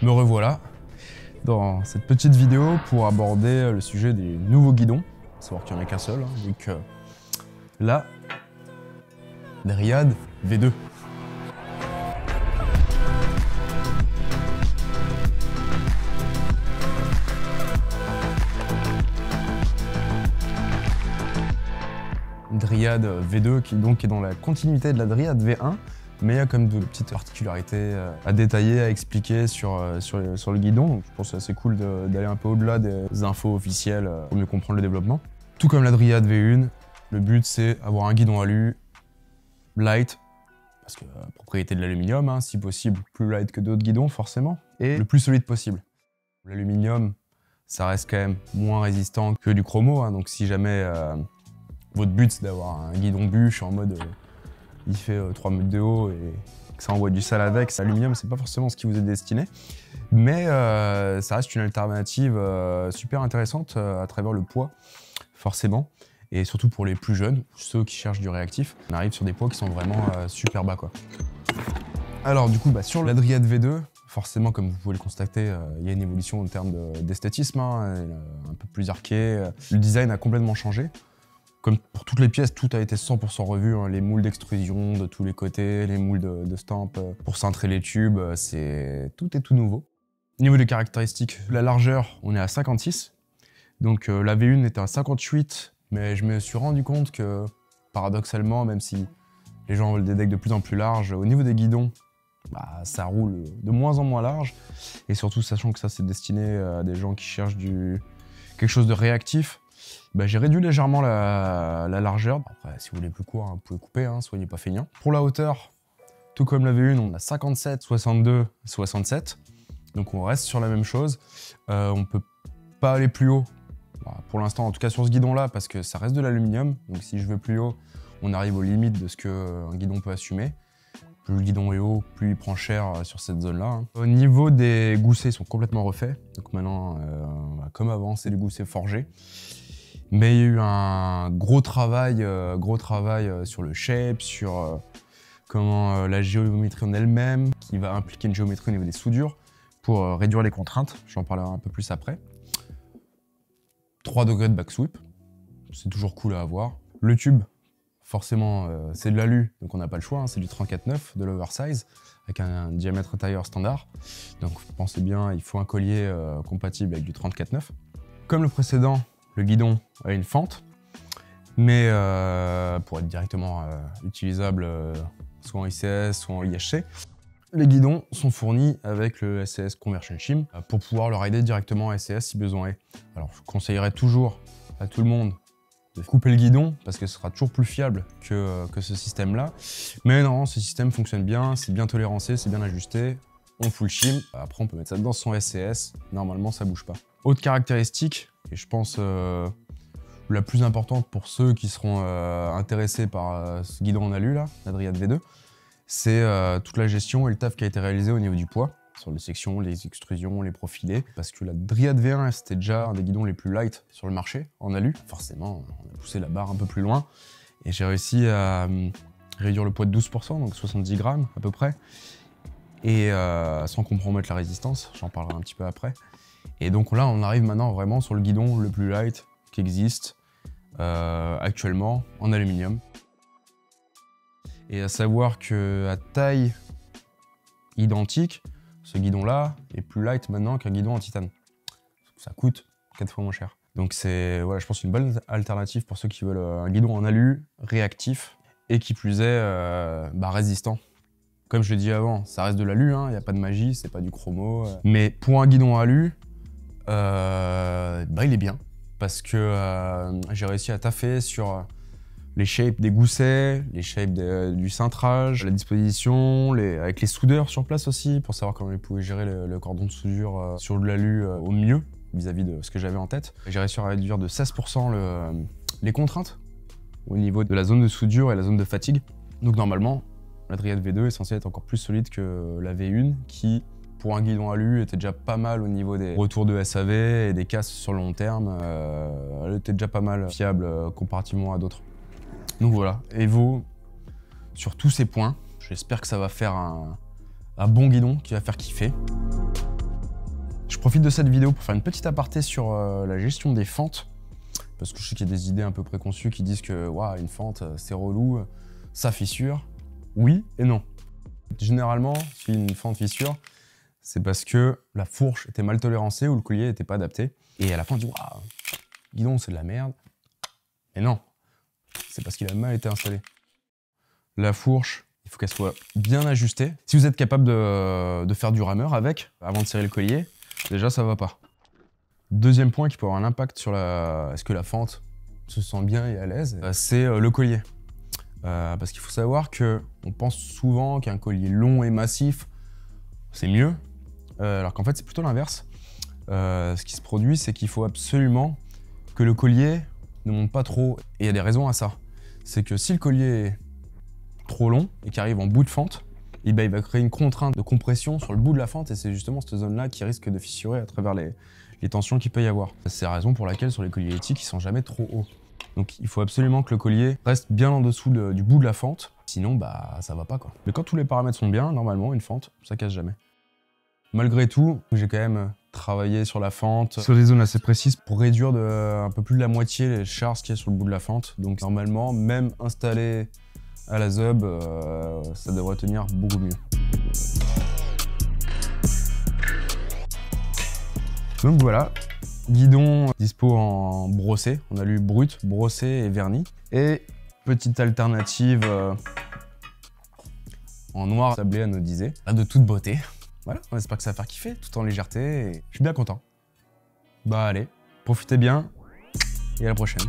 Me revoilà dans cette petite vidéo pour aborder le sujet des nouveaux guidons. Faut savoir qu'il n'y en a qu'un seul, hein, donc la Dryad V2. Dryad V2 qui est dans la continuité de la Dryad V1, mais il y a quand même de petites particularités à détailler, à expliquer sur le guidon. Donc je pense que c'est assez cool d'aller un peu au-delà des infos officielles pour mieux comprendre le développement. Tout comme la Dryad V1, le but c'est avoir un guidon alu light, parce que propriété de l'aluminium, hein, si possible plus light que d'autres guidons forcément, et le plus solide possible. L'aluminium, ça reste quand même moins résistant que du chromo, hein, donc si jamais votre but c'est d'avoir un guidon bûche en mode il fait 3 mètres de haut et que ça envoie du sale avec, l'aluminium c'est pas forcément ce qui vous est destiné, mais ça reste une alternative super intéressante à travers le poids forcément, et surtout pour les plus jeunes, ceux qui cherchent du réactif, on arrive sur des poids qui sont vraiment super bas quoi. Alors du coup sur la Dryad V2, forcément comme vous pouvez le constater, il y a une évolution en termes d'esthétisme, hein, un peu plus arqué, le design a complètement changé. Comme pour toutes les pièces, tout a été 100% revu, hein, les moules d'extrusion de tous les côtés, les moules de stamp pour cintrer les tubes, tout est tout nouveau. Au niveau des caractéristiques, la largeur, on est à 56, donc la V1 était à 58, mais je me suis rendu compte que, paradoxalement, même si les gens veulent des decks de plus en plus larges, au niveau des guidons, ça roule de moins en moins large, et surtout sachant que ça c'est destiné à des gens qui cherchent quelque chose de réactif, j'ai réduit légèrement la largeur. Après, si vous voulez plus court, hein, vous pouvez couper, hein, soyez pas feignants. Pour la hauteur, tout comme la V1, on a 57, 62, 67. Donc on reste sur la même chose. On peut pas aller plus haut, pour l'instant, en tout cas sur ce guidon-là, parce que ça reste de l'aluminium. Donc si je veux plus haut, on arrive aux limites de ce qu'un guidon peut assumer. Plus le guidon est haut, plus il prend cher sur cette zone-là. Hein. Au niveau des goussets, ils sont complètement refaits. Donc maintenant, comme avant, c'est des goussets forgés. Mais il y a eu un gros travail sur le shape, sur comment la géométrie en elle-même, qui va impliquer une géométrie au niveau des soudures pour réduire les contraintes. J'en parlerai un peu plus après. 3 degrés de back sweep, c'est toujours cool à avoir. Le tube, forcément, c'est de l'alu, donc on n'a pas le choix, hein, c'est du 34,9 de l'oversize, avec un diamètre intérieur standard. Donc pensez bien, il faut un collier compatible avec du 34,9. Comme le précédent, le guidon a une fente, mais pour être directement utilisable soit en ICS, soit en IHC, les guidons sont fournis avec le SCS Conversion Shim pour pouvoir le rider directement en SCS si besoin est. Alors je conseillerais toujours à tout le monde de couper le guidon parce que ce sera toujours plus fiable que ce système-là. Mais non, ce système fonctionne bien, c'est bien tolérancé, c'est bien ajusté. On fout le shim, après on peut mettre ça dans son SCS, normalement ça bouge pas. Autre caractéristique, et je pense la plus importante pour ceux qui seront intéressés par ce guidon en alu là, la Dryad V2, c'est toute la gestion et le taf qui a été réalisé au niveau du poids, sur les sections, les extrusions, les profilés, parce que la Dryad V1 c'était déjà un des guidons les plus light sur le marché, en alu. Forcément, on a poussé la barre un peu plus loin, et j'ai réussi à réduire le poids de 12%, donc 70 grammes à peu près, et sans compromettre la résistance, j'en parlerai un petit peu après. Et donc là, on arrive maintenant vraiment sur le guidon le plus light qui existe actuellement en aluminium. Et à savoir qu'à taille identique, ce guidon-là est plus light maintenant qu'un guidon en titane. Ça coûte 4 fois moins cher. Donc c'est, je pense, une bonne alternative pour ceux qui veulent un guidon en alu, réactif, et qui plus est, résistant. Comme je l'ai dit avant, ça reste de l'alu, hein, y a pas de magie, c'est pas du chromo. Mais pour un guidon en alu, il est bien. Parce que j'ai réussi à taffer sur les shapes des goussets, les shapes du cintrage, la disposition, avec les soudeurs sur place aussi, pour savoir comment ils pouvaient gérer le cordon de soudure sur de l'alu au mieux, vis-à-vis de ce que j'avais en tête. J'ai réussi à réduire de 16% les contraintes au niveau de la zone de soudure et la zone de fatigue. Donc normalement, la Dryad V2 est censée être encore plus solide que la V1 qui, pour un guidon alu, était déjà pas mal au niveau des retours de SAV et des casses sur le long terme. Elle était déjà pas mal fiable comparativement à d'autres. Donc voilà, Evo, sur tous ces points, j'espère que ça va faire un bon guidon qui va faire kiffer. Je profite de cette vidéo pour faire une petite aparté sur la gestion des fentes. Parce que je sais qu'il y a des idées un peu préconçues qui disent que waouh, une fente, c'est relou, ça fissure. Oui et non. Généralement, si une fente fissure, c'est parce que la fourche était mal tolérancée ou le collier n'était pas adapté. Et à la fin, on dit waouh, guidon, c'est de la merde. Mais non, c'est parce qu'il a mal été installé. La fourche, il faut qu'elle soit bien ajustée. Si vous êtes capable de faire du rameur avec, avant de serrer le collier, déjà ça va pas. Deuxième point qui peut avoir un impact sur est-ce que la fente se sent bien et à l'aise, c'est le collier. Parce qu'il faut savoir qu'on pense souvent qu'un collier long et massif, c'est mieux, alors qu'en fait c'est plutôt l'inverse. Ce qui se produit, c'est qu'il faut absolument que le collier ne monte pas trop, et il y a des raisons à ça. C'est que si le collier est trop long et qu'il arrive en bout de fente, et ben il va créer une contrainte de compression sur le bout de la fente, et c'est justement cette zone-là qui risque de fissurer à travers les tensions qu'il peut y avoir. C'est la raison pour laquelle sur les colliers éthiques, ils sont jamais trop hauts. Donc il faut absolument que le collier reste bien en dessous du bout de la fente, sinon bah ça va pas quoi. Mais quand tous les paramètres sont bien, normalement une fente, ça casse jamais. Malgré tout, j'ai quand même travaillé sur la fente, sur des zones assez précises pour réduire un peu plus de la moitié les charges qu'il y a sur le bout de la fente. Donc normalement, même installé à la ZUB, ça devrait tenir beaucoup mieux. Donc voilà, guidon dispo en brossé, on a lu brut, brossé et verni. Et petite alternative en noir sablé anodisé, de toute beauté. Voilà, on espère que ça va faire kiffer, tout en légèreté, et je suis bien content. Bah allez, profitez bien, et à la prochaine.